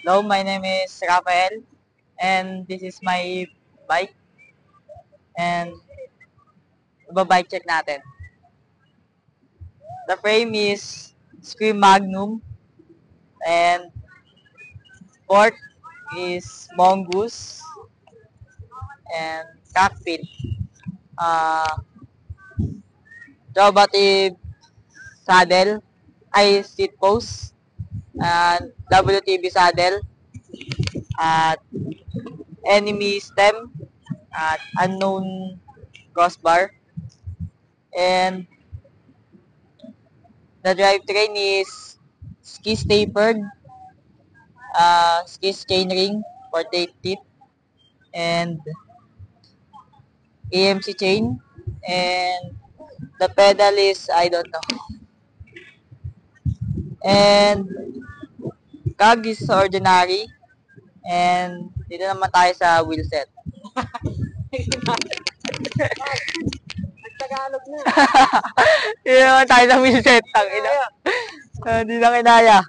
Hello, my name is Rafael, and this is my bike. And bike check natin. The frame is Scream Magnum, and fork is Mongoose, and cockpit. Drawbative saddle, seat post, and WTB saddle, at enemy stem, at unknown crossbar, and the drivetrain is skis tapered, skis chainring, 48 teeth, and AMC chain, and the pedal is, I don't know. And cog is ordinary, and dito naman tayo sa wheel set. Tagalog na. Dito naman tayo sa wheel set. Hindi na kinaya.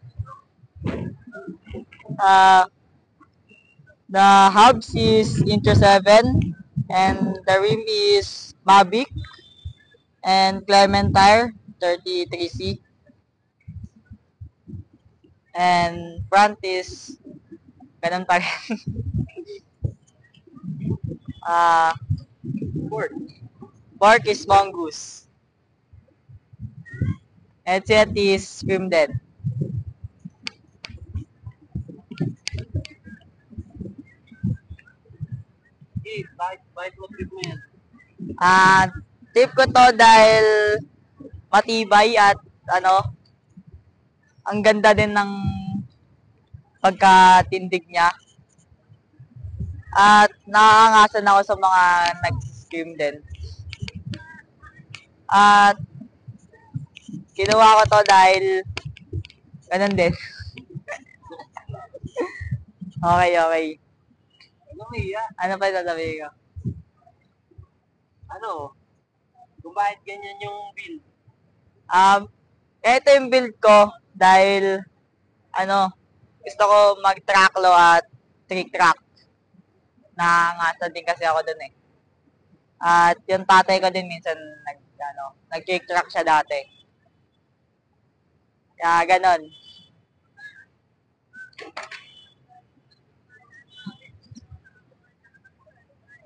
The hubs is Intro 7, and the rim is Mavic and Clementine 33C. And front is ganun pa rin. Fork is Mongoose. Headset is Scream Dead. Bakit mo trip mo yan? Tip ko to dahil matibay at ang ganda din ng pagkatindig niya. At nakaangasan ako sa mga nag-scream din. At kinuha ko to dahil ganun din. Okay. Ano pa sasabihin ko? Kung bakit ganyan yung build? Ito yung build ko dahil gusto ko mag-track low at trick track. Nakangasa din kasi ako dun eh. At yung tatay ko din minsan nag-trick track siya dati. Kaya ganon.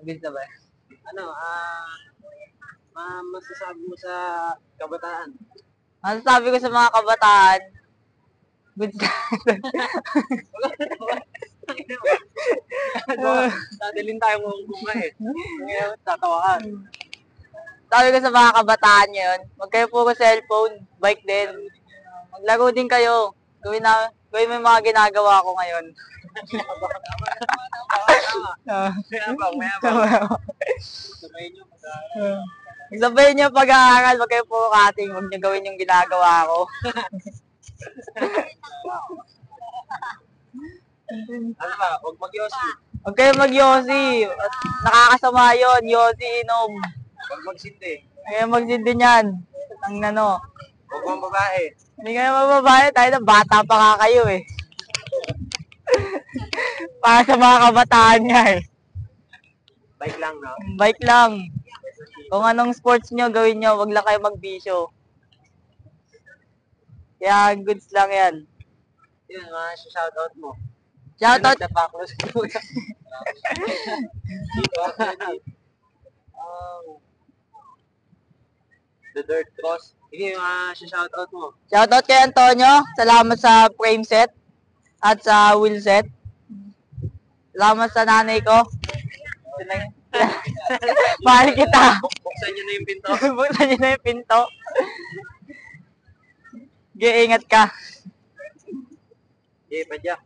Gusto ba? Masasabi mo sa kabataan? Masasabi ko sa mga kabataan, good Dadalhin tayo mong buhay eh. Ngayon, tatawakan. Sabi ko sa mga kabataan ngayon, huwag kayo puro cellphone, bike din. Maglaro din kayo. Gawin mo yung mga ginagawa ko ngayon. Mayabang. Sabayin nyo pag-aaral, huwag kayo puro cutting, huwag nyo gawin yung ginagawa ko. Huwag mag-yosi. Huwag kayo mag-yosi. Nakakasama yun, yosi inom. Huwag magsindi. Huwag kayo magsindi niyan. Huwag mong babae. Hindi kayo mababae, tayo na bata pa nga kayo eh. Para sa mga kabataan nga eh. Bike lang, no? Bike lang. Kung anong sports nyo, gawin nyo, wag lang kayo magbisyo. Kaya goods lang yan. Yun, mga shoutout mo. Shoutout! The Dirt Cross. Sige, mga shoutout mo. Shoutout kay Antonio. Salamat sa frame set at sa wheel set. Salamat sa nanay ko. Mahal kita. Buksan nyo na yung pinto. Buksan nyo na yung pinto. Ingat ka. Padya.